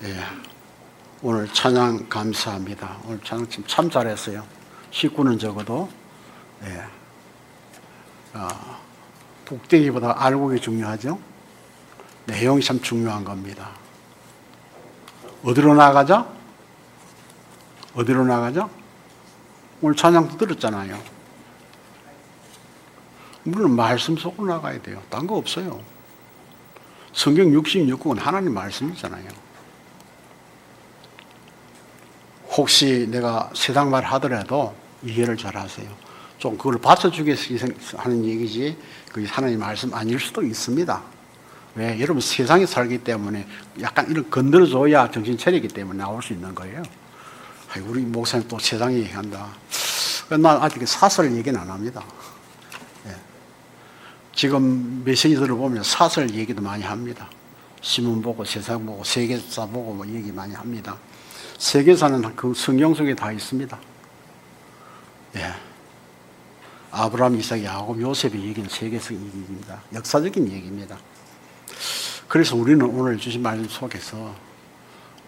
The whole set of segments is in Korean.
예, 오늘 찬양 감사합니다. 오늘 찬양 참 잘했어요. 식구는 적어도 북대기보다 알곡이 중요하죠. 내용이 참 중요한 겁니다. 어디로 나가죠? 어디로 나가죠? 오늘 찬양도 들었잖아요. 물론 말씀 속으로 나가야 돼요. 딴 거 없어요. 성경 66권은 하나님 말씀이잖아요. 혹시 내가 세상 말 하더라도 이해를 잘 하세요. 좀 그걸 받쳐주기 위해서 하는 얘기지 그게 하나님 말씀 아닐 수도 있습니다. 왜? 여러분 세상에 살기 때문에 약간 이런 건드려줘야 정신 차리기 때문에 나올 수 있는 거예요. 우리 목사님 또 세상 얘기한다. 난 아직 사설 얘기는 안 합니다. 지금 메시지들을 보면 사설 얘기도 많이 합니다. 신문 보고 세상 보고 세계사 보고 뭐 얘기 많이 합니다. 세계사는 그 성경 속에 다 있습니다. 아브라함, 이삭, 야곱, 요셉의 얘기는 세계적 얘기입니다. 역사적인 얘기입니다. 그래서 우리는 오늘 주신 말씀 속에서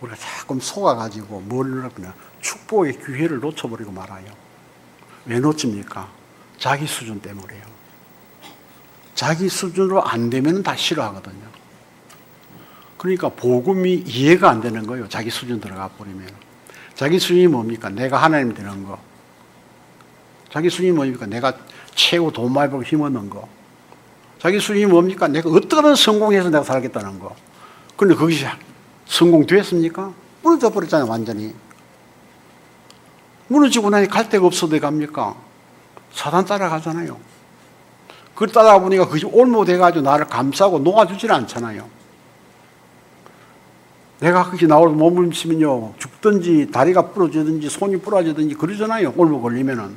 우리가 조금 속아가지고 뭘 그냥 축복의 기회를 놓쳐버리고 말아요. 왜 놓칩니까? 자기 수준 때문에요. 자기 수준으로 안 되면 다 싫어하거든요. 그러니까 복음이 이해가 안 되는 거예요. 자기 수준 들어가 버리면. 자기 수준이 뭡니까? 내가 하나님 되는 거. 자기 수준이 뭡니까? 내가 최고 돈 많이 벌고 힘 얻는 거. 자기 수준이 뭡니까? 내가 어떻게든 성공해서 내가 살겠다는 거. 그런데 거기서 성공됐습니까? 무너져 버렸잖아요. 완전히. 무너지고 나니 갈 데가 없어도 왜 갑니까? 사단 따라가잖아요. 그걸 따라가 보니까 그것이 올못해가지고 나를 감싸고 놓아주질 않잖아요. 내가 그렇게 나올 몸부림치면요, 죽든지 다리가 부러지든지 손이 부러지든지 그러잖아요. 올무 걸리면은.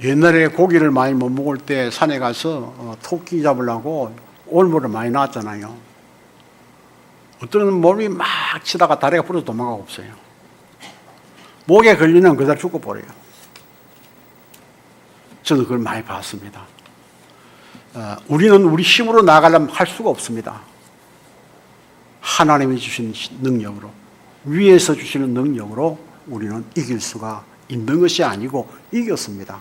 옛날에 고기를 많이 못 먹을 때 산에 가서 토끼 잡으려고 올무를 많이 놨잖아요. 어떤 몸이 막 치다가 다리가 부러져 도망가고 없어요. 목에 걸리면 그대로 죽어버려요. 저는 그걸 많이 봤습니다. 우리는 우리 힘으로 나가려면 할 수가 없습니다. 하나님이 주신 능력으로, 위에서 주시는 능력으로 우리는 이길 수가 있는 것이 아니고 이겼습니다.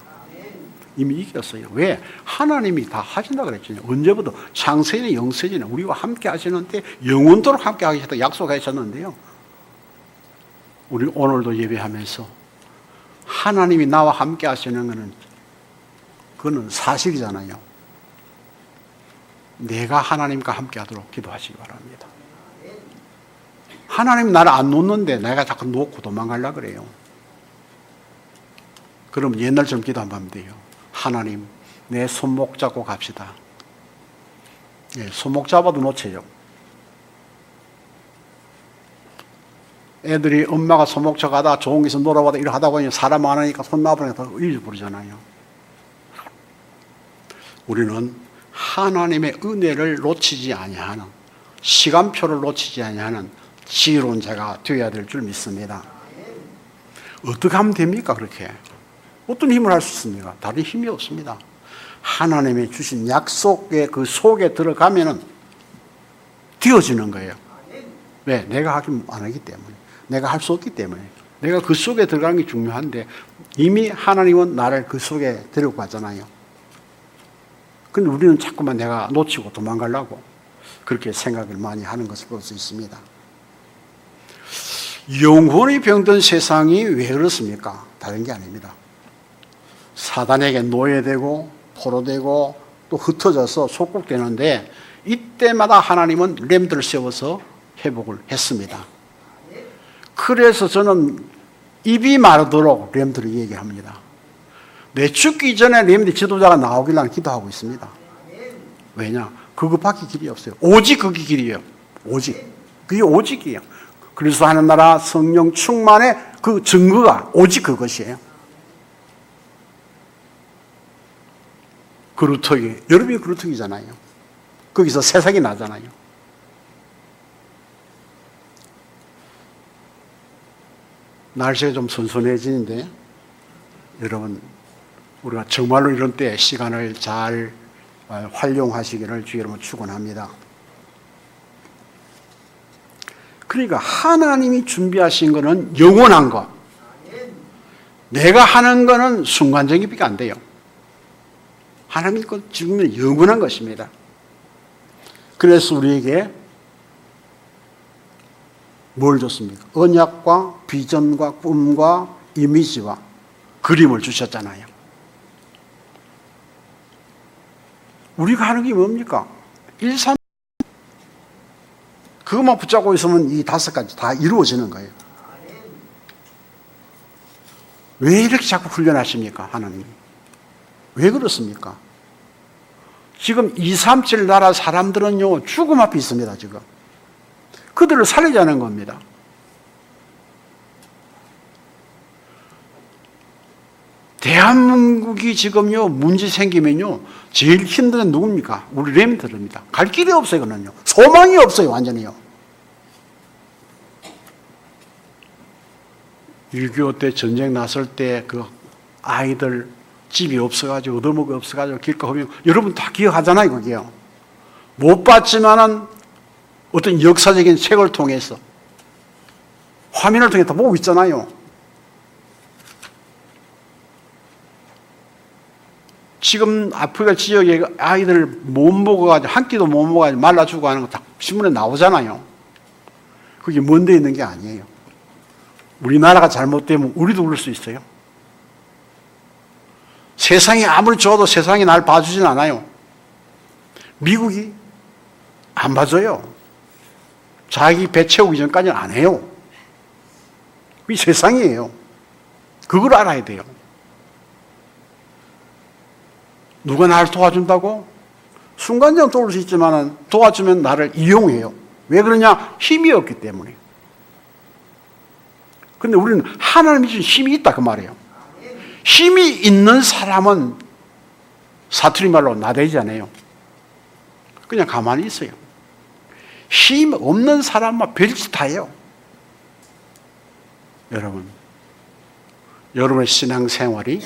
이미 이겼어요. 왜? 하나님이 다 하신다 그랬잖아요. 언제부터? 창세전에 영세전에 우리와 함께 하시는데 영원토록 함께 하시겠다고 약속하셨는데요. 우리 오늘도 예배하면서 하나님이 나와 함께 하시는 것은 그거는 사실이잖아요. 내가 하나님과 함께 하도록 기도하시기 바랍니다. 하나님 나를 안 놓는데 내가 자꾸 놓고 도망가려고 그래요. 그럼 옛날처럼 기도 한번 하면 돼요. 하나님, 내 손목 잡고 갑시다. 손목 잡아도 놓쳐요. 애들이 엄마가 손목 잡아다 좋은 곳에서 놀아봐도 이렇게 하다 보니 사람 많으니까 손 놔버리니까 더 잊어버리잖아요. 우리는 하나님의 은혜를 놓치지 아니하는, 시간표를 놓치지 아니하는 지혜로운 자가 되어야 될 줄 믿습니다. 어떻게 하면 됩니까? 그렇게 어떤 힘을 할 수 있습니까? 다른 힘이 없습니다. 하나님이 주신 약속의 그 속에 들어가면은 되어지는 거예요. 왜? 내가 하기 안 하기 때문에, 내가 할 수 없기 때문에. 내가 그 속에 들어가는 게 중요한데 이미 하나님은 나를 그 속에 데리고 가잖아요. 근데 우리는 자꾸만 내가 놓치고 도망가려고 그렇게 생각을 많이 하는 것을 볼 수 있습니다. 영혼이 병든 세상이 왜 그렇습니까? 다른 게 아닙니다. 사단에게 노예되고 포로되고 또 흩어져서 속국되는데 이때마다 하나님은 렘들을 세워서 회복을 했습니다. 그래서 저는 입이 마르도록 렘들을 얘기합니다. 내 죽기 전에 렘들 지도자가 나오길 나는 기도하고 있습니다. 왜냐? 그것밖에 길이 없어요. 오직 그게 길이에요. 오직. 그게 오직이에요. 그리스도 하는 나라 성령 충만의 그 증거가 오직 그것이에요. 그루터기. 여러분이 그루터기잖아요. 거기서 새싹이 나잖아요. 날씨가 좀 선선해지는데 여러분 우리가 정말로 이런 때 시간을 잘 활용하시기를 주의 이름으로 축원합니다. 그러니까 하나님이 준비하신 거는 영원한 것. 내가 하는 거는 순간적인 밖에 안 돼요. 하나님이 지금 영원한 것입니다. 그래서 우리에게 뭘 줬습니까? 언약과 비전과 꿈과 이미지와 그림을 주셨잖아요. 우리가 하는 게 뭡니까? 1, 3 그것만 붙잡고 있으면 이 5가지 다 이루어지는 거예요. 왜 이렇게 자꾸 훈련하십니까? 하나님이. 왜 그렇습니까? 지금 237 나라 사람들은요, 죽음 앞에 있습니다, 지금. 그들을 살리자는 겁니다. 대한민국이 지금요, 문제 생기면요, 제일 힘든 건 누굽니까? 우리 렘들입니다. 갈 길이 없어요, 그는요. 소망이 없어요, 완전히요. 6.25 때 전쟁 났을 때 그 아이들 집이 없어가지고 얻어먹이 없어가지고 길가 보면 여러분 다 기억하잖아요, 그게요. 못 봤지만은 어떤 역사적인 책을 통해서 화면을 통해 다 보고 있잖아요. 지금 아프리카 지역에 아이들 못 먹어가지고 한 끼도 못 먹어가지고 말라 죽고 하는 거 다 신문에 나오잖아요. 그게 먼데 있는 게 아니에요. 우리나라가 잘못되면 우리도 그럴 수 있어요. 세상이 아무리 좋아도 세상이 날 봐주진 않아요. 미국이 안 봐줘요. 자기 배 채우기 전까지는 안 해요. 그게 세상이에요. 그걸 알아야 돼요. 누가 나를 도와준다고? 순간적으로 도울 수 있지만 도와주면 나를 이용해요. 왜 그러냐? 힘이 없기 때문에. 근데 우리는 하나님이 주신 힘이 있다 그 말이에요. 힘이 있는 사람은 사투리 말로 나대지 않아요. 그냥 가만히 있어요. 힘 없는 사람만 별짓 다 해요. 여러분의 신앙생활이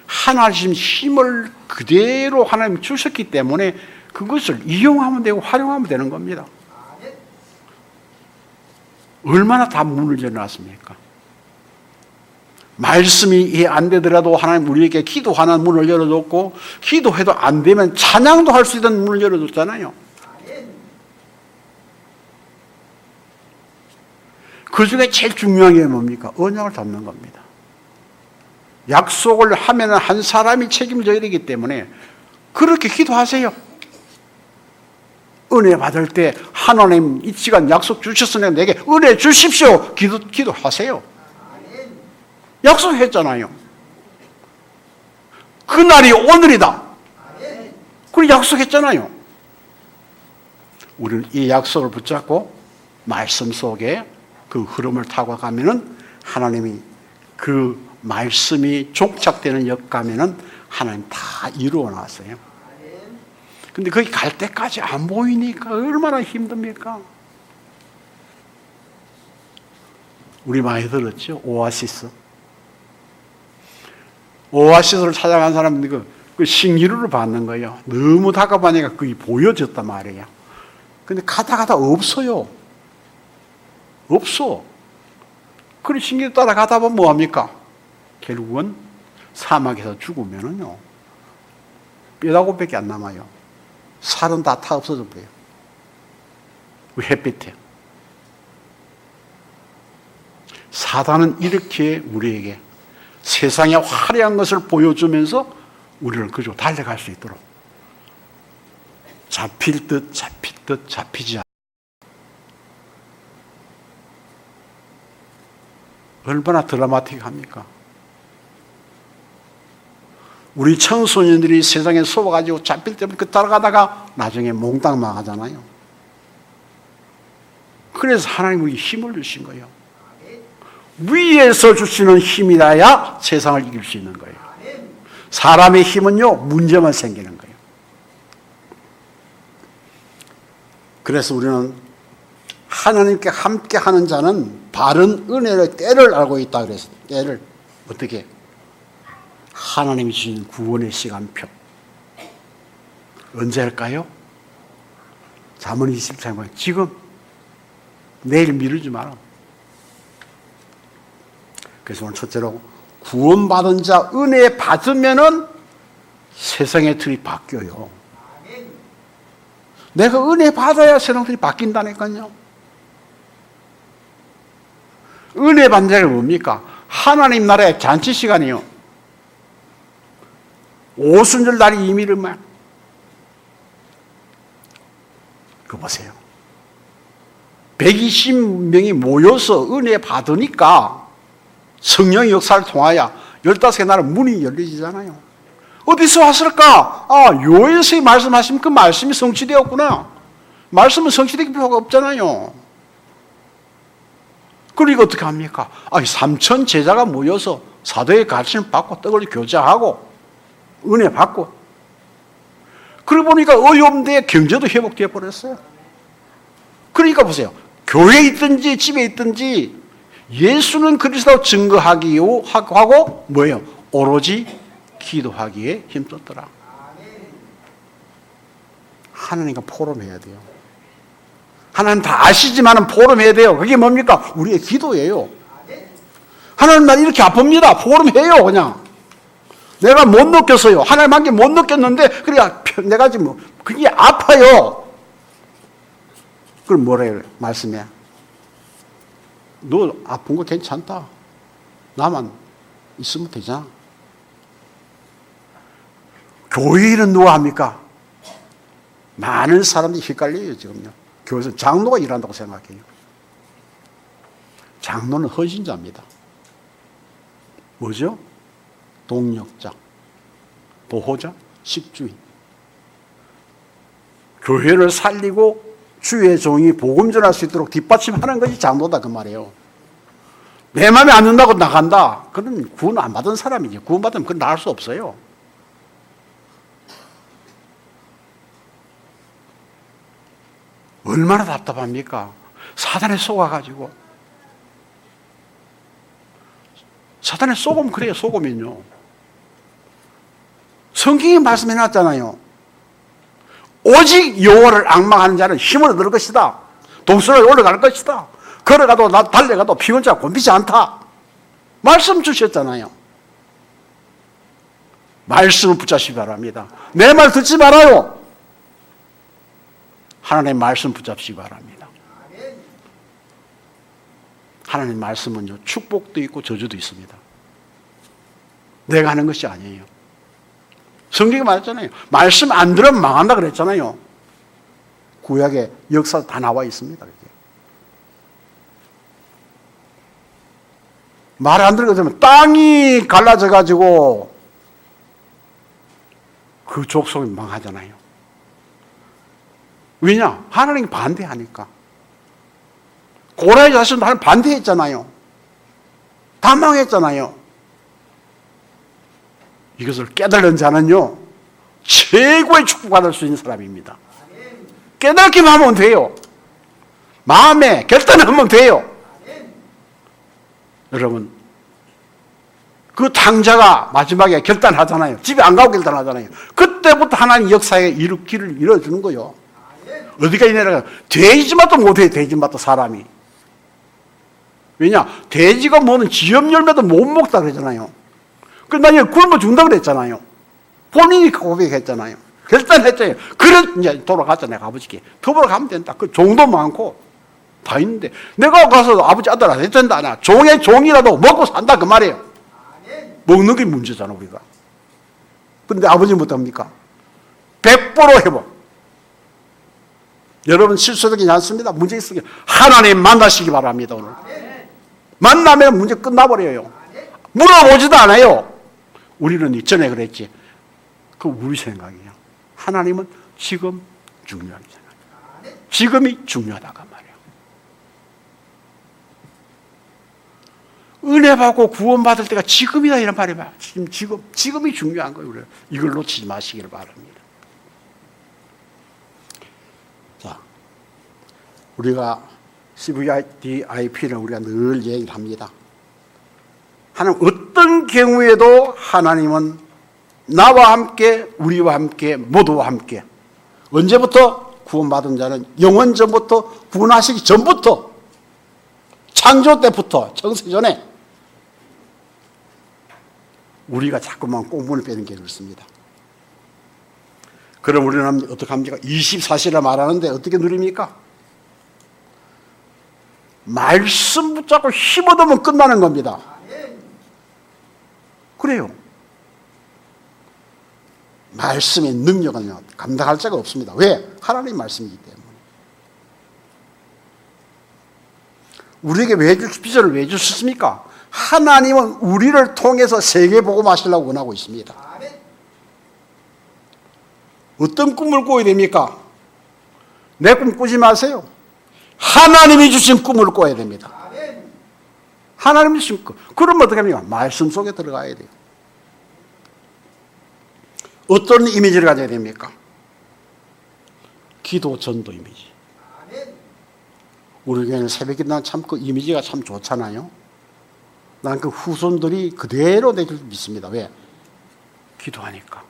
하나님 힘을 그대로 하나님 주셨기 때문에 그것을 이용하면 되고 활용하면 되는 겁니다. 얼마나 다 문을 열어놨습니까? 말씀이 이해 안 되더라도 하나님 우리에게 기도하는 문을 열어줬고, 기도해도 안 되면 찬양도 할 수 있는 문을 열어줬잖아요. 그 중에 제일 중요한 게 뭡니까? 언약을 잡는 겁니다. 약속을 하면 한 사람이 책임져야 되기 때문에 그렇게 기도하세요. 은혜 받을 때 하나님 이 시간 약속 주셨으니 내게 은혜 주십시오. 기도하세요. 약속했잖아요. 그날이 오늘이다. 그걸 약속했잖아요. 우리는 이 약속을 붙잡고 말씀 속에 그 흐름을 타고 가면은 하나님이 그 말씀이 종착되는 역 가면은 하나님 다 이루어 놨어요. 근데 거기 갈 때까지 안 보이니까 얼마나 힘듭니까? 우리 많이 들었죠? 오아시스. 오아시스를 찾아간 사람들이 그 신기루를 받는 거예요. 너무 다가가니까 그게 보여졌단 말이에요. 근데 가다 없어요. 없어. 그래 신기루 따라가다 보면 뭐합니까? 결국은 사막에서 죽으면은요, 뼈다귀밖에 안 남아요. 살은 다 타 없어져 버려요. 햇빛에. 사단은 이렇게 우리에게 세상의 화려한 것을 보여주면서 우리를 그저 달려갈 수 있도록 잡힐 듯 잡히지 않아. 얼마나 드라마틱합니까? 우리 청소년들이 세상에 속아가지고 잡힐 때면 그 따라가다가 나중에 몽땅 망하잖아요. 그래서 하나님이 힘을 주신 거예요. 위에서 주시는 힘이라야 세상을 이길 수 있는 거예요. 사람의 힘은요, 문제만 생기는 거예요. 그래서 우리는 하나님께 함께 하는 자는 바른 은혜의 때를 알고 있다 그랬어요. 때를 어떻게? 하나님이 주신 구원의 시간표. 언제 할까요? 잠언 23장 지금 내일 미루지 마라. 그래서 오늘 첫째로 구원받은 자 은혜 받으면은 세상의 틀이 바뀌어요. 내가 은혜 받아야 세상 틀이 바뀐다니까요. 은혜 받는 자가 뭡니까? 하나님 나라의 잔치 시간이요. 오순절 날이 임의를 말. 그거 보세요. 120명이 모여서 은혜 받으니까 성령의 역사를 통하여 15개 나라 문이 열리잖아요. 어디서 왔을까? 요에서 말씀하시면 그 말씀이 성취되었구나. 말씀은 성취될 필요가 없잖아요. 그리고 어떻게 합니까? 3천 제자가 모여서 사도의 가르침을 받고 떡을 교제하고 은혜 받고 그러고 보니까 어이없는데 경제도 회복되어 버렸어요. 그러니까 보세요. 교회에 있든지 집에 있든지 예수는 그리스도 증거하기 하고 뭐예요? 오로지 기도하기에 힘썼더라. 하나님과 포럼해야 돼요. 하나님 다 아시지만 포럼해야 돼요. 그게 뭡니까? 우리의 기도예요. 하나님 나 이렇게 아픕니다. 포럼해요. 그냥 내가 못 느꼈어요. 하나님 한 게 못 느꼈는데 그래 내가 지금 그게 아파요. 그럼 뭐라 해요? 말씀해. 너 아픈 거 괜찮다. 나만 있으면 되잖아. 교회는 누가 합니까? 많은 사람들이 헷갈려요, 지금요. 교회에서 장로가 일한다고 생각해요. 장로는 헌신자입니다. 뭐죠? 동력자, 보호자, 식주인. 교회를 살리고 주의 종이 복음 전할 수 있도록 뒷받침하는 것이 장로다 그 말이에요. 내 마음에 안 든다고 나간다. 그건 구원 안 받은 사람이지. 구원 받으면 그건 나갈 수 없어요. 얼마나 답답합니까? 사단에 속아가지고. 사단에 속으면 그래요, 속으면요. 성경이 말씀해놨잖아요. 오직 여호와를 앙망하는 자는 힘을 얻을 것이다. 동산에 올라갈 것이다. 걸어가도 달려가도 피곤자 곤비지 않다. 말씀 주셨잖아요. 말씀을 붙잡시기 바랍니다. 내 말 듣지 말아요. 하나님의 말씀 붙잡시기 바랍니다. 하나님의 말씀은요, 축복도 있고 저주도 있습니다. 내가 하는 것이 아니에요. 성경이 말했잖아요. 말씀 안 들으면 망한다 그랬잖아요. 구약의 역사 다 나와 있습니다. 말 안 들으면 되면 땅이 갈라져 가지고 그 족속이 망하잖아요. 왜냐? 하나님이 반대하니까. 고라의 자손도 하나님 반대했잖아요. 다 망했잖아요. 이것을 깨달은 자는요, 최고의 축복받을 수 있는 사람입니다. 깨닫기만 하면 돼요. 마음에 결단하면 돼요. 여러분, 그 탕자가 마지막에 결단하잖아요. 집에 안 가고 결단하잖아요. 그때부터 하나님 역사의 길을 이뤄주는 거예요. 어디까지 내려가? 돼지맛도 못해요, 돼지맛도 사람이. 왜냐? 돼지가 먹는 지엽 열매도 못 먹다 그러잖아요. 그래서 나중에 굶어 준다 그랬잖아요. 본인이 고백했잖아요. 결단했잖아요. 그래, 이제 돌아갔잖아요, 아버지께. 더불어 가면 된다. 그 종도 많고 다 있는데, 내가 가서 아버지 아들 안 해도 된다. 나 종의 종이라도 먹고 산다. 그 말이에요. 먹는 게 문제잖아, 우리가. 그런데 아버지는 못합니까? 100% 회복. 여러분 실수적이지 않습니다. 문제 있으면 하나님 만나시기 바랍니다. 오늘 만나면 문제 끝나버려요. 물어보지도 않아요. 우리는 이전에 그랬지. 그 우리 생각이에요. 하나님은 지금 중요하게 생각해요. 지금이 중요하다고 말이에요. 은혜 받고 구원받을 때가 지금이다 이런 말이 봐요. 지금이 중요한 거예요. 이걸 놓치지 마시기를 바랍니다. 자, 우리가 CVIP는 우리가 늘 얘기를 합니다. 하나님 어떤 경우에도 하나님은 나와 함께, 우리와 함께, 모두와 함께. 언제부터? 구원받은 자는 영원 전부터, 구원하시기 전부터 창조 때부터 창세전에 우리가 자꾸만 꽁분을 빼는 게 그렇습니다. 그럼 우리는 어떻게 합니까? 24시라 말하는데 어떻게 누립니까? 말씀 붙잡고 힘어두면 끝나는 겁니다. 그래요. 말씀의 능력은요, 감당할 자가 없습니다. 왜? 하나님 말씀이기 때문에. 우리에게 비전을 왜 주셨습니까? 하나님은 우리를 통해서 세계 복음하시려고 원하고 있습니다. 어떤 꿈을 꿔야 됩니까? 내 꿈 꾸지 마세요. 하나님이 주신 꿈을 꿔야 됩니다. 하나님이 주신 꿈. 그러면 어떻게 합니까? 말씀 속에 들어가야 돼요. 어떤 이미지를 가져야 됩니까? 기도, 전도 이미지. 우리 교회는 새벽기도는 참 그 이미지가 참 좋잖아요. 난 그 후손들이 그대로 내줄 믿습니다. 왜? 기도하니까.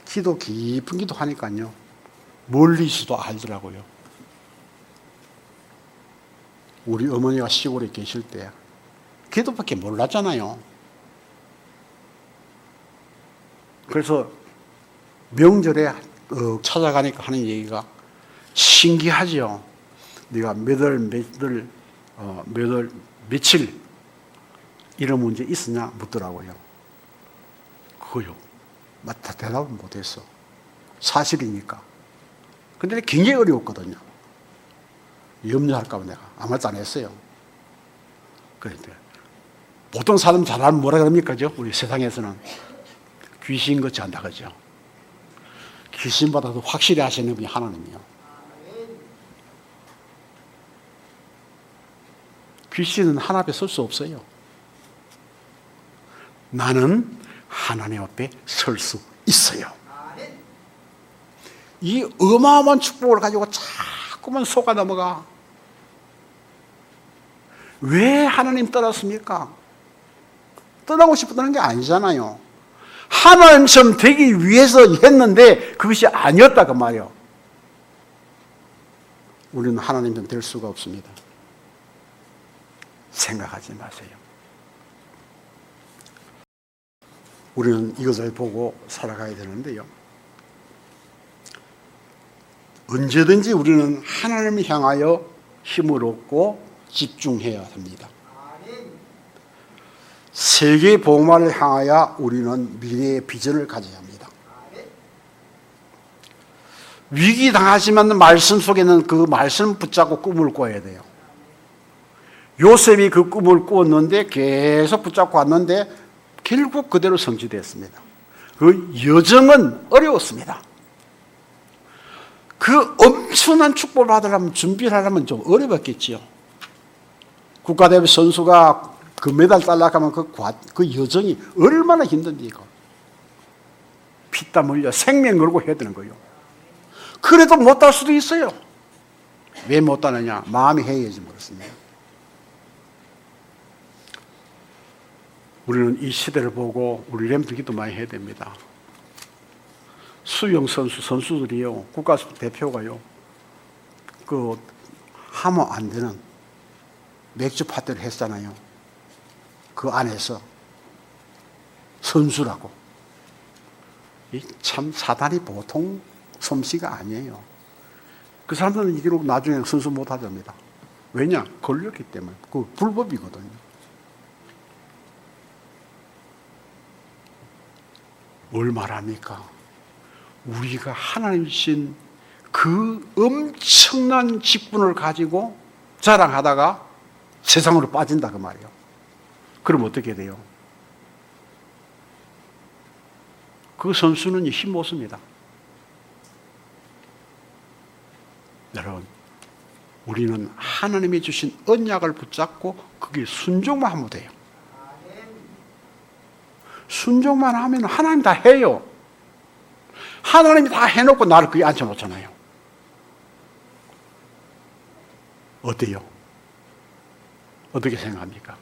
기도 깊은 기도하니까요. 멀리서도 알더라고요. 우리 어머니가 시골에 계실 때 기도밖에 몰랐잖아요. 그래서 명절에 찾아가니까 하는 얘기가 신기하죠. 네가 며칠 이런 문제 있으냐 묻더라고요. 그거요. 맞다 대답을 못했어. 사실이니까. 근데 굉장히 어려웠거든요. 염려할까 봐 내가 아무 말도 안 했어요. 그런데 보통 사람 잘하면 뭐라 그럽니까? 우리 세상에서는 귀신 같이 한다 그러죠. 귀신보다도 확실히 하시는 분이 하나님이요. 귀신은 하나님 앞에 설 수 없어요. 나는 하나님 앞에 설 수 있어요. 이 어마어마한 축복을 가지고 자꾸만 속아 넘어가. 왜 하나님 떠났습니까? 떠나고 싶었다는 게 아니잖아요. 하나님처럼 되기 위해서 했는데 그것이 아니었다 그 말이에요. 우리는 하나님처럼 될 수가 없습니다. 생각하지 마세요. 우리는 이것을 보고 살아가야 되는데요. 언제든지 우리는 하나님을 향하여 힘을 얻고 집중해야 합니다. 세계 복음화를 향하여 우리는 미래의 비전을 가져야 합니다. 위기 당하지만 말씀 속에는 그 말씀 붙잡고 꿈을 꿔야 돼요. 요셉이 그 꿈을 꾸었는데 계속 붙잡고 왔는데 결국 그대로 성취됐습니다. 그 여정은 어려웠습니다. 그 엄청난 축복을 받으려면 준비를 하려면 좀 어려웠겠지요. 국가대표 선수가 금메달 따려고 하면 그 여정이 얼마나 힘든지 피땀 흘려 생명 걸고 해야 되는 거예요. 그래도 못 딸 수도 있어요. 왜 못 따느냐? 마음이 해이해지 버렸습니다. 우리는 이 시대를 보고 우리 렘트 기도 많이 해야 됩니다. 수영 선수들이요, 국가대표가요, 하면 안 되는 맥주 파티를 했잖아요. 그 안에서 선수라고. 참 사단이 보통 솜씨가 아니에요. 그 사람들은 이기로 나중에 선수 못 하답니다. 왜냐? 걸렸기 때문에. 그 불법이거든요. 뭘 말합니까? 우리가 하나님 주신 그 엄청난 직분을 가지고 자랑하다가 세상으로 빠진다 그 말이에요. 그럼 어떻게 돼요? 그 선수는 힘 못 씁니다. 여러분, 우리는 하나님이 주신 언약을 붙잡고 그게 순종만 하면 돼요. 순종만 하면 하나님 다 해요. 하나님이 다 해놓고 나를 거기 앉혀놓잖아요. 어때요? 어떻게 생각합니까?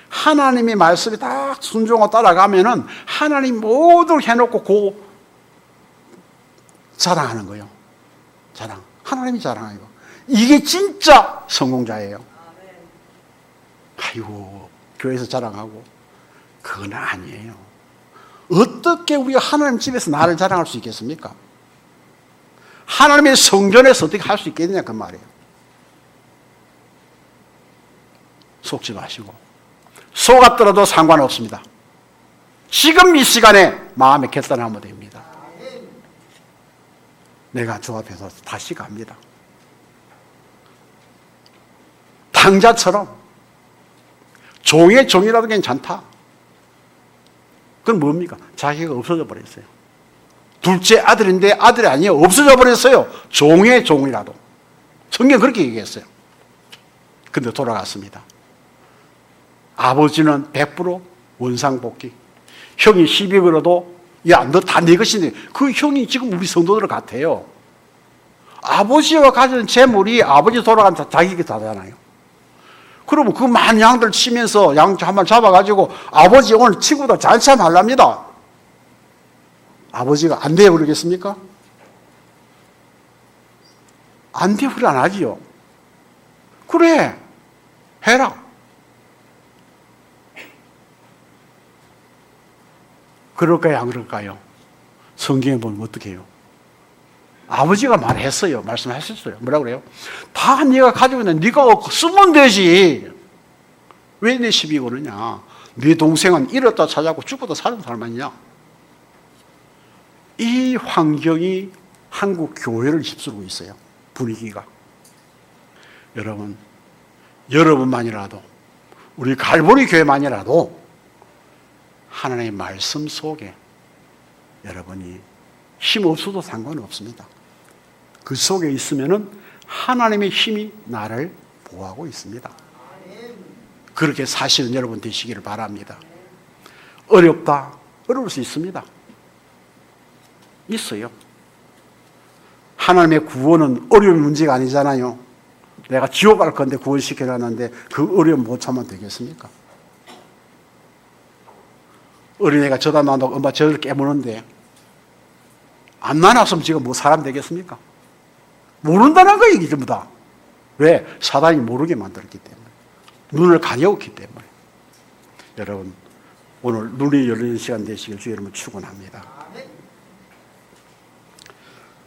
하나님의 말씀이 딱 순종하고 따라가면은 하나님 모두 해놓고 자랑하는 거예요. 자랑. 하나님이 자랑하고. 이게 진짜 성공자예요. 아이고, 교회에서 자랑하고. 그건 아니에요. 어떻게 우리가 하나님 집에서 나를 자랑할 수 있겠습니까? 하나님의 성전에서 어떻게 할 수 있겠느냐 그 말이에요. 속지 마시고 속았더라도 상관없습니다. 지금 이 시간에 마음에 결단하면 됩니다. 내가 주 앞에서 다시 갑니다. 당자처럼 종의 종이라도 괜찮다. 그건 뭡니까? 자기가 없어져 버렸어요. 둘째 아들인데 아들이 아니에요. 없어져 버렸어요. 종의 종이라도. 성경 그렇게 얘기했어요. 근데 돌아갔습니다. 아버지는 100% 원상복귀. 형이 시비 걸어도 야, 너 다 네 것이네. 그 형이 지금 우리 성도들 같아요. 아버지가 가진 재물이 아버지 돌아간 자기가 다잖아요. 그러면 그 많은 양들 치면서 양 한번 잡아가지고 아버지 오늘 친구들 잔치하면 하랍니다. 아버지가 안 돼요 그러겠습니까? 안 돼요 그래 안 하지요. 그래 해라. 그럴까요 안 그럴까요? 성경에 보면 어떻게 해요? 아버지가 말했어요. 말씀하셨어요. 뭐라고 그래요? 다 네가 가지고 있는 네가 쓰면 되지. 왜 내 시비 거느냐? 네 동생은 잃었다 찾아고 죽었다 사는 사람 아니냐? 이 환경이 한국 교회를 휩쓸고 있어요. 분위기가. 여러분, 여러분만이라도 우리 갈보리 교회만이라도 하나님의 말씀 속에 여러분이 힘 없어도 상관없습니다. 그 속에 있으면은 하나님의 힘이 나를 보호하고 있습니다. 그렇게 사시는 여러분 되시기를 바랍니다. 어렵다. 어려울 수 있습니다. 있어요. 하나님의 구원은 어려운 문제가 아니잖아요. 내가 지옥 갈 건데 구원시켜놨는데 그 어려움 못 참으면 되겠습니까? 어린애가 저다 놔놓고 엄마 저를 깨무는데 안 나눴으면 지금 뭐 사람 되겠습니까? 모른다는 거예요, 이게 전부 다. 왜? 사단이 모르게 만들었기 때문에. 눈을 가려웠기 때문에. 여러분, 오늘 눈이 열리는 시간 되시길 주 여러분 축원합니다.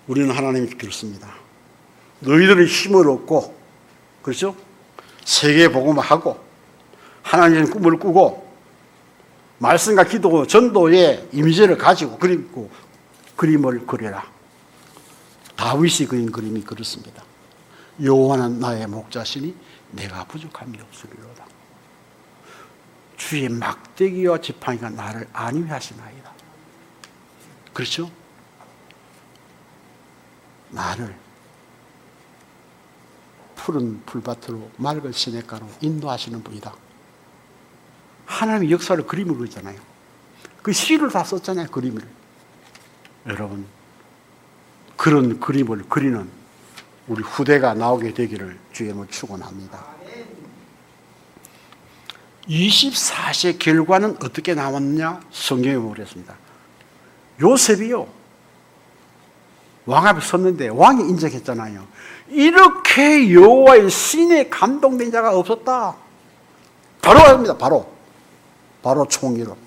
우리는 하나님께 그렇습니다. 너희들은 힘을 얻고, 그렇죠? 세계 복음을 하고, 하나님의 꿈을 꾸고, 말씀과 기도, 전도의 이미지를 가지고 그림을 그려라. 다윗이 그린 그림이 그렇습니다. 여호와는 나의 목자시니 내가 부족함이 없으리로다. 주의 막대기와 지팡이가 나를 안위하시나이다. 그렇죠? 나를 푸른 풀밭으로 맑은 시냇가로 인도하시는 분이다. 하나님의 역사를 그림으로 그리잖아요. 그 시를 다 썼잖아요, 그림을. 여러분, 그런 그림을 그리는 우리 후대가 나오게 되기를 주님을 축원합니다. 24세 결과는 어떻게 나왔느냐? 성경에 보겠습니다. 요셉이요. 왕 앞에 섰는데 왕이 인정했잖아요. 이렇게 여호와의 신에 감동된 자가 없었다. 바로 합니다. 바로 총리로.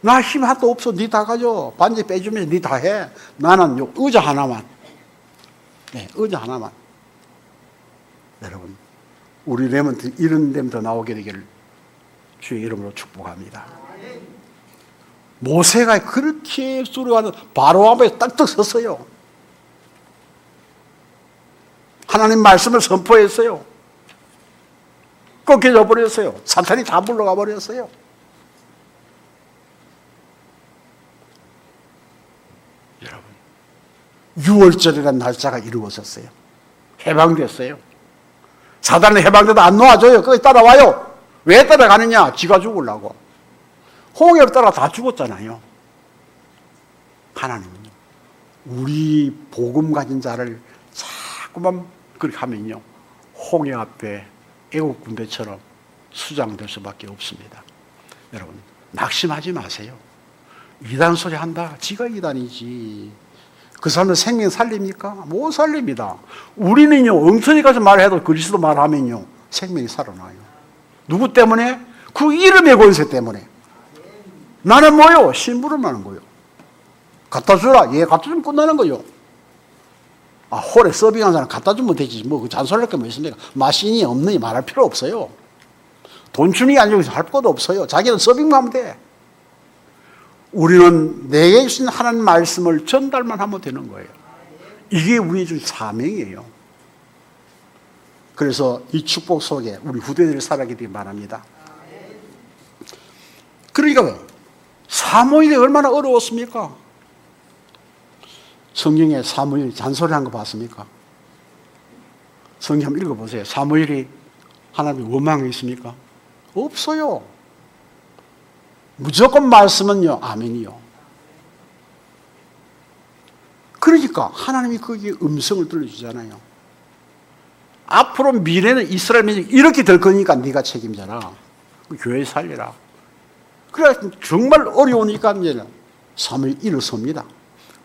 나 힘 하나도 없어. 니 다 가져. 반지 빼주면서 니 다 해. 나는 요 의자 하나만. 네, 의자 하나만. 여러분, 우리 렘넌트 이런 렘더 나오게 되기를 주의 이름으로 축복합니다. 모세가 그렇게 수료하는 바로 앞에 딱딱 섰어요. 하나님 말씀을 선포했어요. 꺾여져 버렸어요. 사탄이 다 물러가 버렸어요. 여러분, 6월절이라는 날짜가 이루어졌어요. 해방됐어요. 사단은 해방돼도 안 놓아줘요. 거기 따라와요. 왜 따라가느냐? 지가 죽으려고. 홍해를 따라 다 죽었잖아요. 하나님은요, 우리 복음 가진 자를 자꾸만 그렇게 하면요, 홍해 앞에 애국 군대처럼 수장될 수밖에 없습니다. 여러분, 낙심하지 마세요. 이단 소리 한다. 지가 이단이지. 그 사람은 생명 살립니까? 못 살립니다. 우리는요, 엉터리 가서 말해도 그리스도 말하면요, 생명이 살아나요. 누구 때문에? 그 이름의 권세 때문에. 나는 뭐요? 심부름 하는 거요. 갖다 주라. 예, 갖다 주면 끝나는 거요. 홀에 서빙한 사람 갖다 주면 되지. 뭐, 그 잔소리할 게 뭐 있습니까? 마신이 없느니 말할 필요 없어요. 돈 주니 아니고 할 것도 없어요. 자기는 서빙만 하면 돼. 우리는 내게 주신 하나님 말씀을 전달만 하면 되는 거예요. 이게 우리의 준 사명이에요. 그래서 이 축복 속에 우리 후대들이 살아가게 되기 바랍니다. 그러니까 사무엘이 얼마나 어려웠습니까? 성경에 사무엘이 잔소리한 거 봤습니까? 성경 한번 읽어보세요. 사무엘이 하나님의 원망이 있습니까? 없어요. 무조건 말씀은요, 아멘이요. 그러니까 하나님이 거기에 음성을 들려주잖아요. 앞으로 미래는 이스라엘이 이렇게 될 거니까 네가 책임져라. 교회 살리라. 그래 정말 어려우니까 이제 사무엘이 일어섭니다.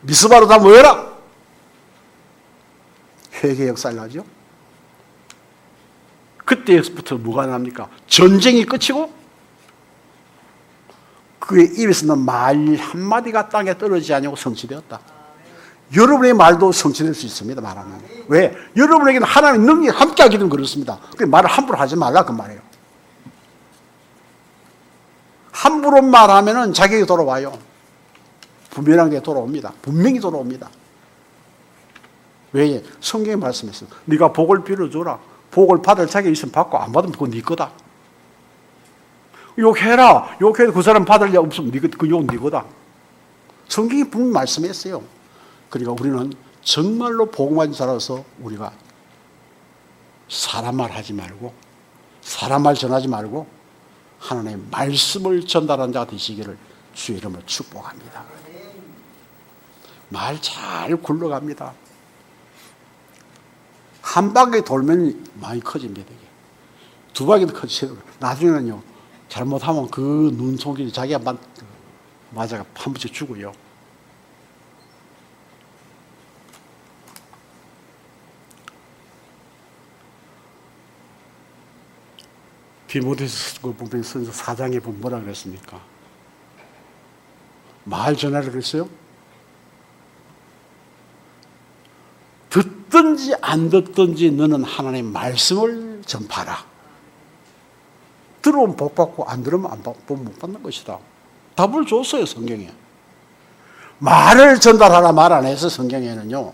미스바로 다 모여라. 회개 역사를 하죠. 그때부터 뭐가 납니까? 전쟁이 끝이고 그의 입에서 는 말 한마디가 땅에 떨어지지 않고 성취되었다. 여러분의 말도 성취될 수 있습니다. 말하면. 왜? 여러분에게는 하나님의 능력이 함께하기 때문에 그렇습니다. 그 말을 함부로 하지 말라 그 말이에요. 함부로 말하면 자격이 돌아와요. 분명하게 돌아옵니다. 분명히 돌아옵니다. 왜? 성경에 말씀했어요. 네가 복을 빌어줘라. 복을 받을 자격이 있으면 받고 안 받으면 그건 네 거다. 욕해라. 욕해도 그 사람 받을 자 없으면 그 욕 네 거다. 성경이 분명히 말씀했어요. 그러니까 우리는 정말로 복음만 자라서 우리가 사람 말 하지 말고 사람 말 전하지 말고 하나님의 말씀을 전달하는 자가 되시기를 주의 이름으로 축복합니다. 말 잘 굴러갑니다. 한 바퀴 돌면 많이 커집니다. 두 바퀴도 커지고 나중에는요 잘못하면 그 눈속이 자기가 맞아가 판부쳐 죽어요. 디모데서 보면 선서 4장에 보면 뭐라 그랬습니까? 말 전하라 그랬어요? 듣든지 안 듣든지 너는 하나님의 말씀을 전파하라. 들어오면 복 받고 안 들으면 못 받는 것이다. 답을 줬어요 성경에. 말을 전달하라 말 안 해서 성경에는요.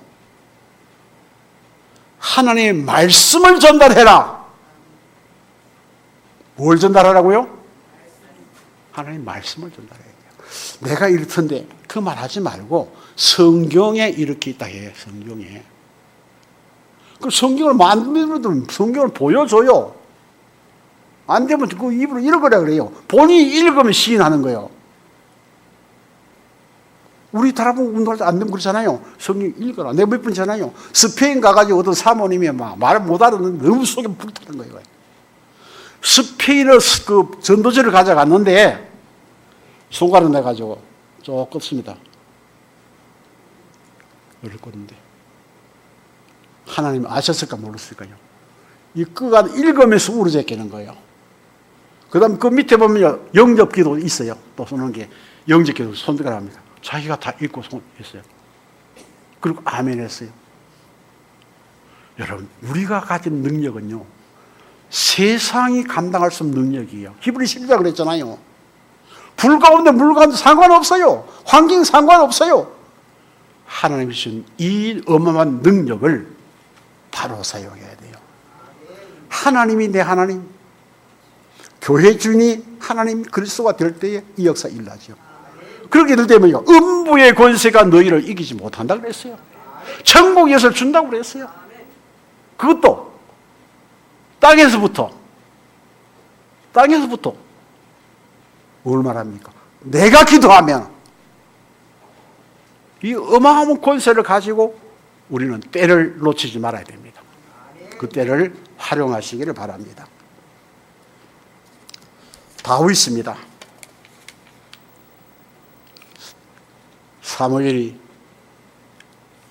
하나님의 말씀을 전달해라. 뭘 전달하라고요? 하나님 말씀을 전달해야 돼요. 내가 이렇던데 그 말 하지 말고 성경에 이렇게 있다 해. 성경에. 그 성경을 만들면 성경을 보여줘요. 안 되면 그 입으로 읽으라 그래요. 본인이 읽으면 시인하는 거예요. 우리 다른 운동할 때 안 되면 그렇잖아요. 성경 읽어라. 내가 몇 번 잖아요. 스페인 가가지고 어떤 사모님이 막 말 못 알아듣는데 너무 속에 불타는 거예요. 스페인어 그 전도지를 가져갔는데 손가락 내가지고 쭉 껐습니다. 열을 껐는데 하나님 아셨을까 모르셨을까요? 이 끄가 읽으면서 우러져 있는 거예요. 그 다음 그 밑에 보면 영접기도 있어요. 또 쏘는 게 영접기도 손들어 합니다. 자기가 다 읽고 했어요. 그리고 아멘 했어요. 여러분 우리가 가진 능력은요 세상이 감당할 수 없는 능력이에요. 히브리 12장 그랬잖아요. 불 가운데 물 가운데 상관없어요. 환경 상관없어요. 하나님이 주신 이 어마어마한 능력을 바로 사용해야 돼요. 하나님이 내 하나님, 교회 주인이 하나님 그리스도가 될 때에 이 역사 일어나죠. 그렇게 될 때면 음부의 권세가 너희를 이기지 못한다 그랬어요. 천국 예수를 준다고 그랬어요. 그것도 땅에서부터 뭘 말합니까? 내가 기도하면 이 어마어마한 권세를 가지고 우리는 때를 놓치지 말아야 됩니다. 그 때를 활용하시기를 바랍니다. 다윗입니다. 사무엘이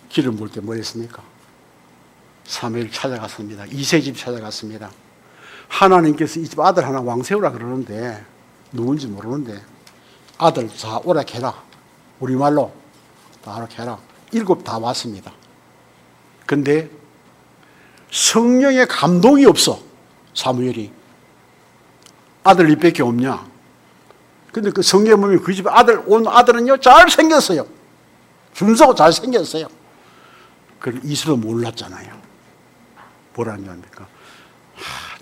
기름 부을 때 뭐 했습니까? 사무엘 찾아갔습니다. 이세 집 찾아갔습니다. 하나님께서 이 집 아들 하나 왕세우라 그러는데 누군지 모르는데 아들 다 오라 해라. 우리말로 다 오라 해라. 7 다 왔습니다. 근데 성령의 감동이 없어. 사무엘이 아들 이밖에 없냐? 근데 그 성경에 보면 그 집 아들 온 아들은요 잘생겼어요. 준수하고 잘생겼어요. 그걸 이스라엘 몰랐잖아요. 뭐라는 줄 압니까?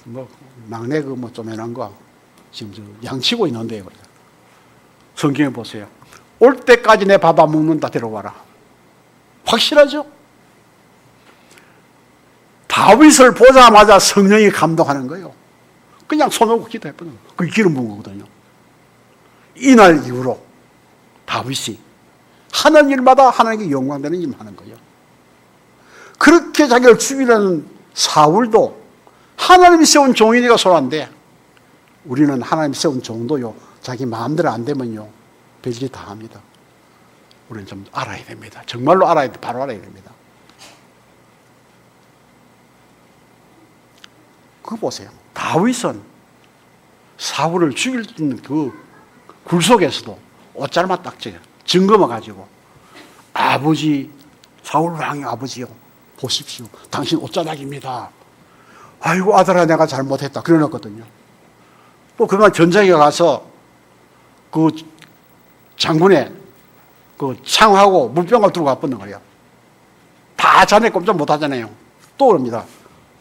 뭐 막내 그 뭐 쪼매난 거 지금 저 양치고 있는데요. 성경에 보세요. 올 때까지 내 밥 안 먹는다 데려와라. 확실하죠? 다윗을 보자마자 성령이 감동하는 거예요. 그냥 손 놓고 기도했거든요. 그게 기름 부은 거거든요. 이날 이후로 다윗이 하는 일마다 하나님께 영광되는 일 하는 거예요. 그렇게 자기를 죽이려는 사울도 하나님이 세운 종이니까 소란데 우리는 하나님이 세운 종도요 자기 마음대로 안 되면요 별짓 다 합니다. 우리는 좀 알아야 됩니다. 정말로 알아야 돼. 바로 알아야 됩니다. 그거 보세요. 다윗은 사울을 죽일 수 있는 그 굴 속에서도 옷자르마 딱 증거만 가지고 아버지 사울 왕의 아버지요 보십시오. 당신 옷자락입니다. 아이고 아들아 내가 잘못했다 그래놨거든요. 또 그만 전장에 가서 그 장군의 그 창하고 물병을 들고 가버는 거예요. 다 자네 꼼짝 못하잖아요. 또 그럽니다.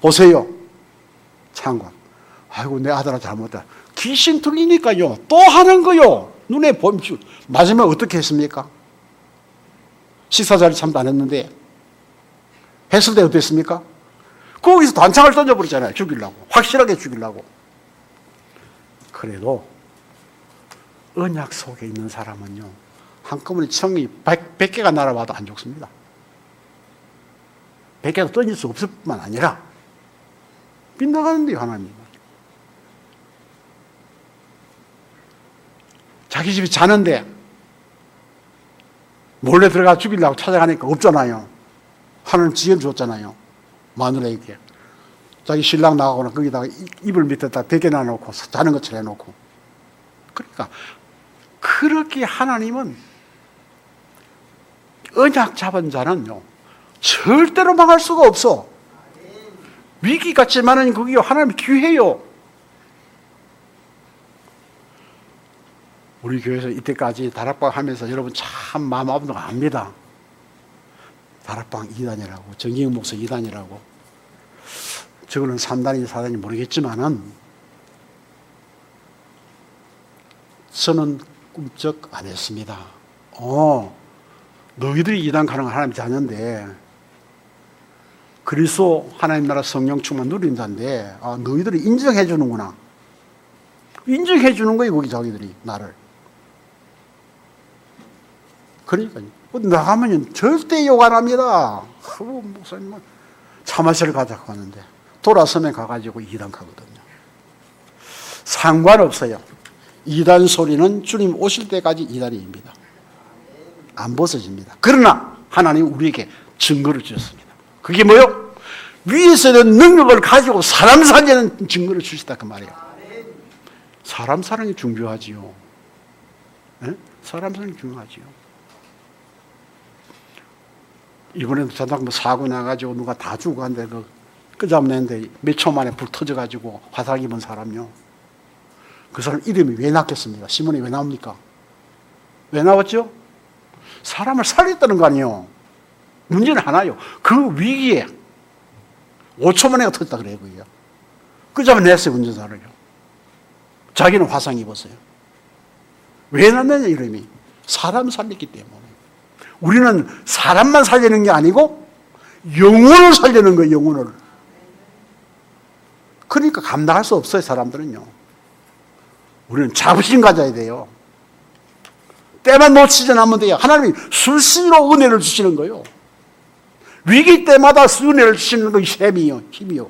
보세요. 창관. 아이고 내 아들아 잘못했다. 귀신 들리니까요. 또 하는 거요. 눈에 보십시오. 마지막에 어떻게 했습니까? 식사 자리 참도 안 했는데 했을 때 어땠습니까? 거기서 단창을 던져버렸잖아요. 죽이려고. 확실하게 죽이려고. 그래도 언약 속에 있는 사람은요. 한꺼번에 청이 100개가 날아와도 안 죽습니다. 100개도 던질 수 없을 뿐만 아니라 빗나가는데요. 하나님. 자기 집에 자는데 몰래 들어가 죽이려고 찾아가니까 없잖아요. 하나님 지혜 줬잖아요. 마누라에게. 자기 신랑 나가거나 거기다가 이불 밑에다 베개 놔놓고 자는 것처럼 해놓고. 그러니까 그렇게 하나님은 언약 잡은 자는요 절대로 망할 수가 없어. 위기 같지만은 그게 하나님의 기회예요. 우리 교회에서 이때까지 다락방 하면서 여러분 참 마음 아픈 거 압니다. 다락방 2단이라고 정기영 목사 2단이라고 저거는 3단인지 4단인지 모르겠지만은 저는 꿈쩍 안 했습니다. 너희들이 2단 가는 건 하나님 자녀인데 그리스도 하나님 나라 성령 충만 누린 자인데 너희들이 인정해 주는구나. 인정해 주는 거예요. 거기 자기들이 나를. 그러니까요. 나가면 절대 욕 안 합니다. 목사님은 차마시를 가자고 하는데 돌아서면 가가지고 2단 가거든요. 상관없어요. 2단 소리는 주님 오실 때까지 2단입니다. 안 벗어집니다. 그러나 하나님 우리에게 증거를 주셨습니다. 그게 뭐요? 위에서는 능력을 가지고 사람 살리는 증거를 주시다 그 말이에요. 사람 사랑이 중요하지요. 네? 사람 사랑이 중요하지요. 이번에도 자다가 뭐 사고 나가지고 누가 다 죽어간데 그 잡는데 몇 초 만에 불 터져가지고 화상 입은 사람요. 그 사람 이름이 왜 났겠습니까? 신문에 왜 나옵니까? 왜 나왔죠? 사람을 살렸다는 거 아니에요. 문제는 하나요. 그 위기에 5초 만에 터졌다 그래요. 그게요. 그 잡아냈어요. 운전사를요. 자기는 화상 입었어요. 왜 났느냐 이름이. 사람 살렸기 때문에. 우리는 사람만 살리는 게 아니고 영혼을 살리는 거예요. 영혼을. 그러니까 감당할 수 없어요. 사람들은요. 우리는 자부심 가져야 돼요. 때만 놓치지 않으면 돼요. 하나님이 수시로 은혜를 주시는 거예요. 위기 때마다 은혜를 주시는 거 셈이요. 힘이요.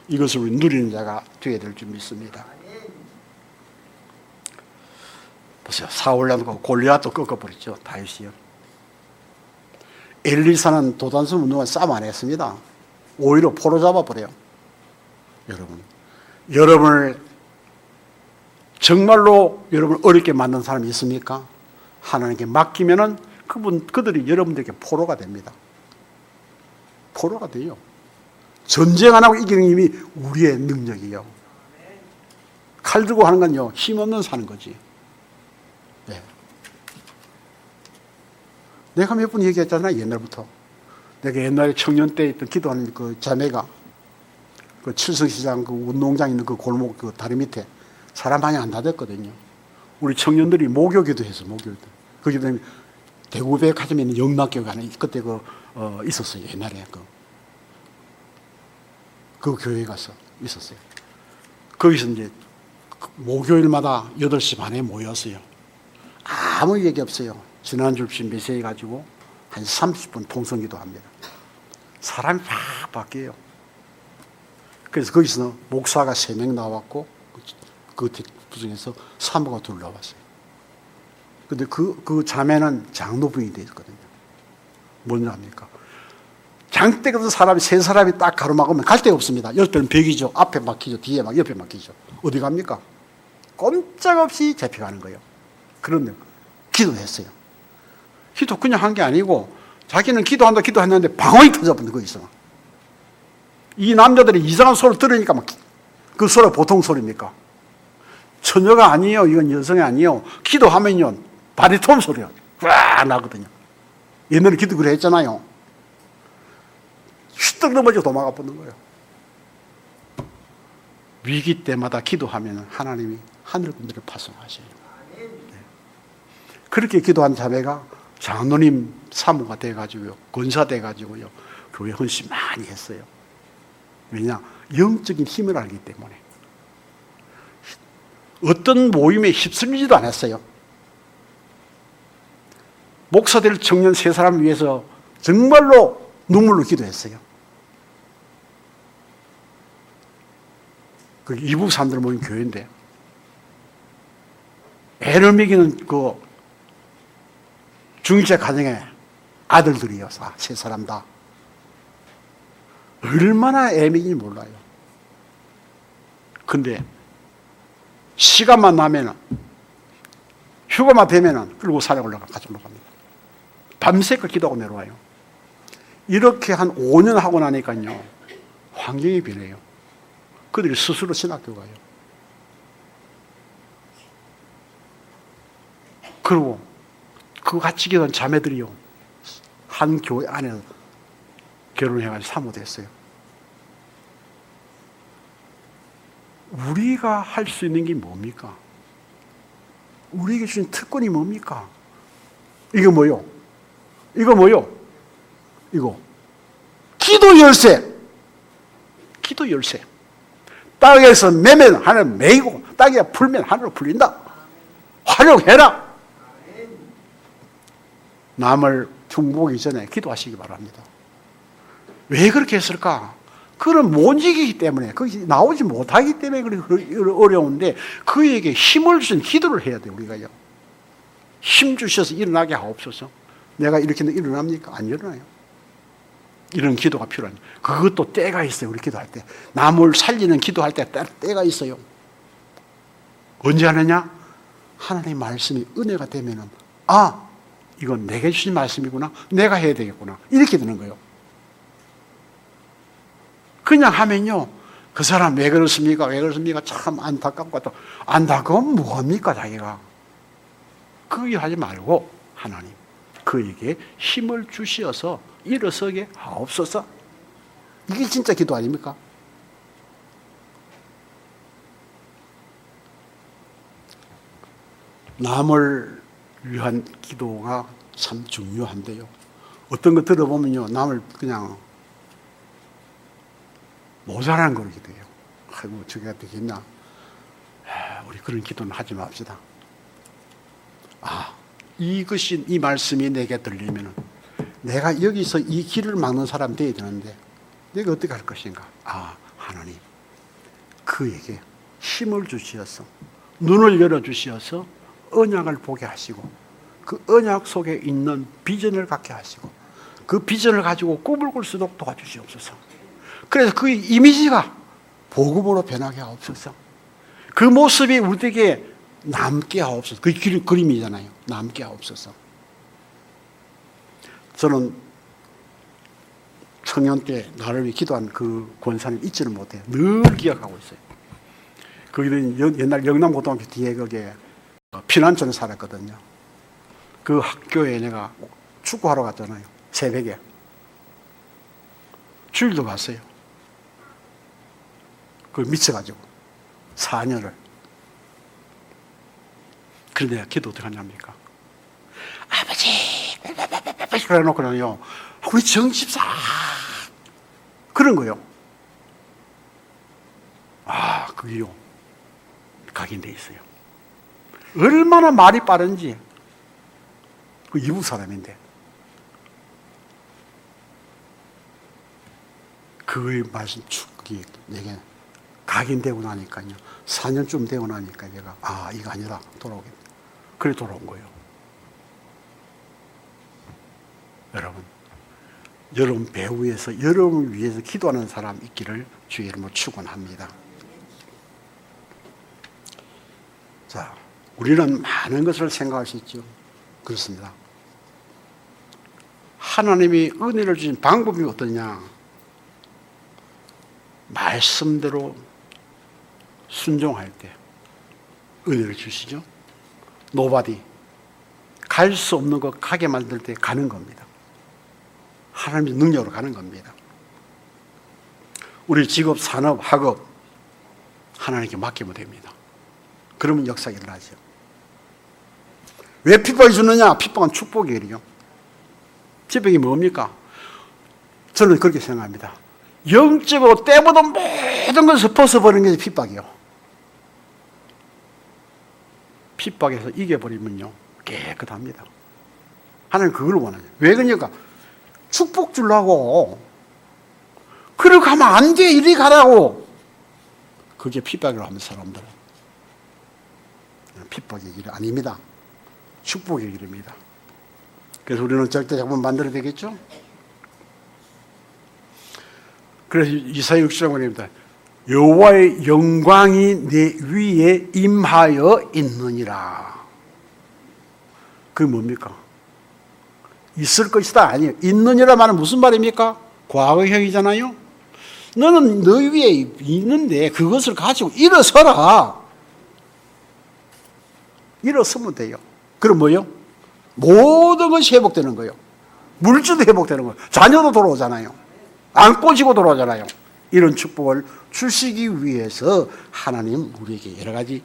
이것을 우리 누리는 자가 되어야 될 줄 믿습니다. 보세요. 사울과 골리앗도 꺾어버렸죠. 다윗이요. 엘리사는 도단성 운동을 싸움 안 했습니다. 오히려 포로 잡아버려요. 여러분을 정말로 여러분을 어렵게 만든 사람이 있습니까? 하나님께 맡기면은 그들이 여러분들에게 포로가 됩니다. 포로가 돼요. 전쟁 안 하고 이기는 힘이 우리의 능력이에요. 칼 들고 하는 건요, 힘없는 사는 거지. 네. 내가 몇 번 얘기했잖아, 옛날부터. 내가 옛날에 청년 때 있던 기도하는 그 자매가 그 칠성시장 그 운동장 있는 그 골목 그 다리 밑에 사람 많이 안 다녔거든요. 우리 청년들이 목요기도 했어, 목요기도. 거기 때문에 대구백화점에 있는 영락교가 하나 그때 있었어요, 옛날에 그 교회 가서 있었어요. 거기서 이제 목요일마다 8시 반에 모였어요. 아무 얘기 없어요. 지난주에 메시지 가지고 한 30분 통성기도 합니다. 사람이 팍 바뀌어요. 그래서 거기서 목사가 3명 나왔고 그 중에서 사모가 2 나왔어요. 근데 그 자매는 장로 부인이 되어 있거든요. 뭔지 압니까? 장대 같은 사람이 3사람이 딱 가로막으면 갈 데가 없습니다. 이럴 때는 벽이죠. 앞에 막히죠. 뒤에 옆에 막히죠. 어디 갑니까? 꼼짝없이 잡혀가는 거예요. 그런데 기도했어요. 기도 그냥 한 게 아니고 자기는 기도했는데 방언이 터져버린 거 있어. 이 남자들이 이상한 소리를 들으니까 막 그 소리가 보통 소리입니까? 처녀가 아니에요. 이건 여성이 아니에요. 기도하면요 바리톤 소리가 꽉 나거든요. 옛날에 기도 그래 했잖아요. 휘떡 넘어져 도망가 버는 거예요. 위기 때마다 기도하면 하나님이 하늘군대를 파송하셔요. 네. 그렇게 기도한 자매가 장로님 사모가 돼가지고요, 권사 돼가지고요, 교회 헌신 많이 했어요. 왜냐? 영적인 힘을 알기 때문에. 어떤 모임에 휩쓸리지도 않았어요. 목사들 청년 3사람을 위해서 정말로 눈물로 기도했어요. 그 이북 사람들 모인 교회인데 애를 먹이는 그 중일제 가정의 아들들이요, 3사람 다. 얼마나 애 먹이는지 몰라요. 근데 시간만 나면은, 휴가만 되면은 끌고 산에 같이 올라갑니다. 밤새껏 기도하고 내려와요. 이렇게 한 5년 하고 나니까요, 환경이 변해요. 그들이 스스로 신학교 가요. 그리고 그 같이 기도한 자매들이요, 한 교회 안에서 결혼해가지고 사모됐어요. 우리가 할 수 있는 게 뭡니까? 우리에게 주신 특권이 뭡니까? 이거 뭐요? 이거 뭐요? 이거 기도 열쇠. 기도 열쇠. 땅에서 매면 하늘 매이고 땅에 풀면 하늘로 풀린다. 활용해라. 남을 흉보기 전에 기도하시기 바랍니다. 왜 그렇게 했을까? 그는 못 이기기 때문에, 거기 나오지 못하기 때문에 어려운데, 그에게 힘을 주신 기도를 해야 돼요, 우리가요. 힘 주셔서 일어나게 하옵소서. 내가 이렇게 일어납니까? 안 일어나요. 이런 기도가 필요합니다. 그것도 때가 있어요, 우리 기도할 때. 남을 살리는 기도할 때 때가 있어요. 언제 하느냐? 하나님의 말씀이 은혜가 되면은, 아, 이건 내게 주신 말씀이구나. 내가 해야 되겠구나. 이렇게 되는 거예요. 그냥 하면요, 그 사람 왜 그렇습니까? 왜 그렇습니까? 참 안타깝고, 또 안타까우면 뭐합니까, 자기가? 그 일 하지 말고, 하나님, 그에게 힘을 주시어서 일어서게 하옵소서. 이게 진짜 기도 아닙니까? 남을 위한 기도가 참 중요한데요. 어떤 거 들어보면요, 남을 그냥 모자란 걸 기도해요. 아이고, 저게 되겠나? 우리 그런 기도는 하지 맙시다. 아, 이것이, 이 말씀이 내게 들리면은 내가 여기서 이 길을 막는 사람 되어야 되는데 내가 어떻게 할 것인가? 아, 하나님, 그에게 힘을 주시어서, 눈을 열어주시어서 언약을 보게 하시고, 그 언약 속에 있는 비전을 갖게 하시고, 그 비전을 가지고 꿈을 꿀 수 있도록 도와주시옵소서. 그래서 그 이미지가 복음으로 변하게 하옵소서. 그 모습이 우리에게 남게 하옵소서. 그 그림이잖아요. 남게 하옵소서. 저는 청년 때 나를 위해 기도한 그 권사님 잊지는 못해요. 늘 기억하고 있어요. 거기는 옛날 영남고등학교 뒤에 거기에 피난촌에 살았거든요. 그 학교에 내가 축구하러 갔잖아요. 새벽에. 주일도 갔어요. 그걸 미쳐가지고 4년을. 그런데 내가 기도 어떻게 하냐니까 아버지 그래 놓고는요 우리 정집사 그런 거요. 아 그게요 각인돼 있어요. 얼마나 말이 빠른지. 그 이북 사람인데 그의 말씀 축이 내게 각인되고 나니까요 4년쯤 되고 나니까 얘가 아 이거 아니라 돌아오겠다. 그래 돌아온 거예요. 여러분 배후에서 여러분을 위해서 기도하는 사람 있기를 주의 이름으로 축원합니다. 자, 우리는 많은 것을 생각할 수 있죠. 그렇습니다. 하나님이 은혜를 주신 방법이 어떠냐? 말씀대로 순종할 때 은혜를 주시죠. 노바디 갈 수 없는 거 가게 만들 때 가는 겁니다. 하나님의 능력으로 가는 겁니다. 우리 직업, 산업, 학업 하나님께 맡기면 됩니다. 그러면 역사가 일어나죠. 왜 핍박이 주느냐? 핍박은 축복이에요. 핍박이 뭡니까? 저는 그렇게 생각합니다. 영적으로 때보다 모든 것을 벗어버리는 게 핍박이요. 핍박에서 이겨버리면요 깨끗합니다. 하나님 그걸 원하죠. 왜 그러니까 축복 주려고 그러고 가면 안 돼 이리 가라고. 그게 핍박이라고 하면 사람들은 핍박의 길이 아닙니다. 축복의 길입니다. 그래서 우리는 절대적으로 만들어야 되겠죠. 그래서 이사야 60장입니다. 여호와의 영광이 내 위에 임하여 있느니라. 그게 뭡니까? 있을 것이다 아니에요. 있느니라 말은 무슨 말입니까? 과거형이잖아요. 너는 너 위에 있는데 그것을 가지고 일어서라. 일어서면 돼요. 그럼 뭐요? 모든 것이 회복되는 거예요. 물질도 회복되는 거예요. 자녀도 돌아오잖아요. 안 꼬지고 돌아오잖아요. 이런 축복을 주시기 위해서 하나님 우리에게 여러 가지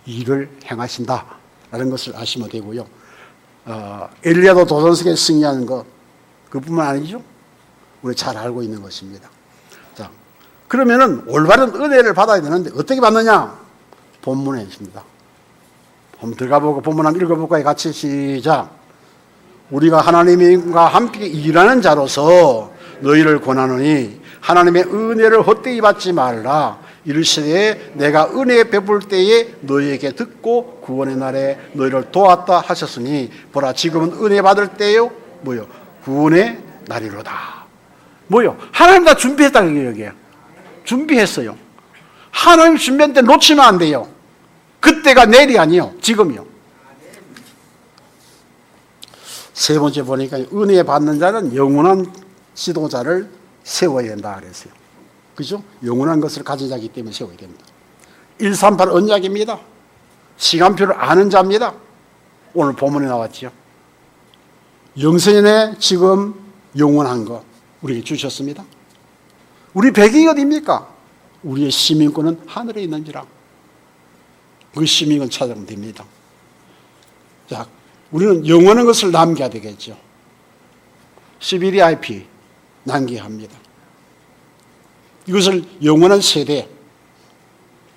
일을 행하신다라는 것을 아시면 되고요. 엘리야도 도전석에 승리하는 것 그뿐만 아니죠. 우리 잘 알고 있는 것입니다. 자, 그러면은 올바른 은혜를 받아야 되는데 어떻게 받느냐? 본문에 있습니다. 한번 들어가보고 본문 한번 읽어볼까요? 같이 시작. 우리가 하나님과 함께 일하는 자로서 너희를 권하노니 하나님의 은혜를 헛되이 받지 말라. 이르시되 내가 은혜 베풀 때에 너희에게 듣고 구원의 날에 너희를 도왔다 하셨으니 보라 지금은 은혜 받을 때요 뭐요? 구원의 날이로다. 뭐요? 하나님 다 준비했다는 얘기예요. 준비했어요. 하나님 준비한 때 놓치면 안 돼요. 그때가 내일이 아니요 지금이요. 세 번째 보니까 은혜 받는 자는 영원한 지도자를 세워야 된다 그랬어요. 그죠? 영원한 것을 가진 자이기 때문에 세워야 됩니다. 138 언약입니다. 시간표를 아는 자입니다. 오늘 본문에 나왔죠. 영생에 지금 영원한 것 우리에게 주셨습니다. 우리 배경이 어디입니까? 우리의 시민권은 하늘에 있는지라. 그 시민권 찾아가면 됩니다. 자, 우리는 영원한 것을 남겨야 되겠죠. CBDIP 남겨야 합니다. 이것을 영원한 세대,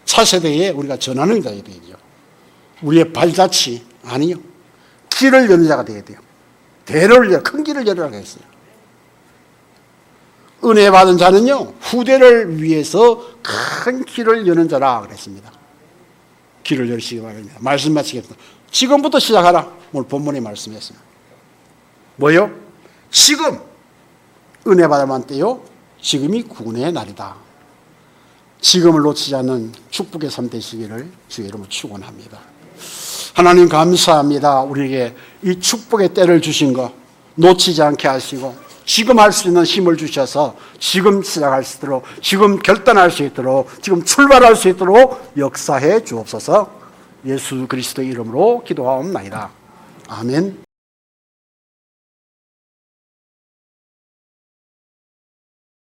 차세대에 우리가 전하는 자가 되죠. 우리의 발자취 아니요. 길을 여는 자가 되어야 돼요. 대를 열어, 큰 길을 열으라고 했어요. 은혜 받은 자는요, 후대를 위해서 큰 길을 여는 자라 그랬습니다. 길을 열시기 바랍니다. 말씀 마치겠습니다. 지금부터 시작하라. 오늘 본문에 말씀했습니다. 뭐요? 지금 은혜 받을 만한 때요, 지금이 구원의 날이다. 지금을 놓치지 않는 축복의 삶 되시기를 주의 이름으로 축원합니다. 하나님 감사합니다. 우리에게 이 축복의 때를 주신 것 놓치지 않게 하시고 지금 할 수 있는 힘을 주셔서 지금 시작할 수 있도록, 지금 결단할 수 있도록, 지금 출발할 수 있도록 역사해 주옵소서. 예수 그리스도의 이름으로 기도하옵나이다. 아멘.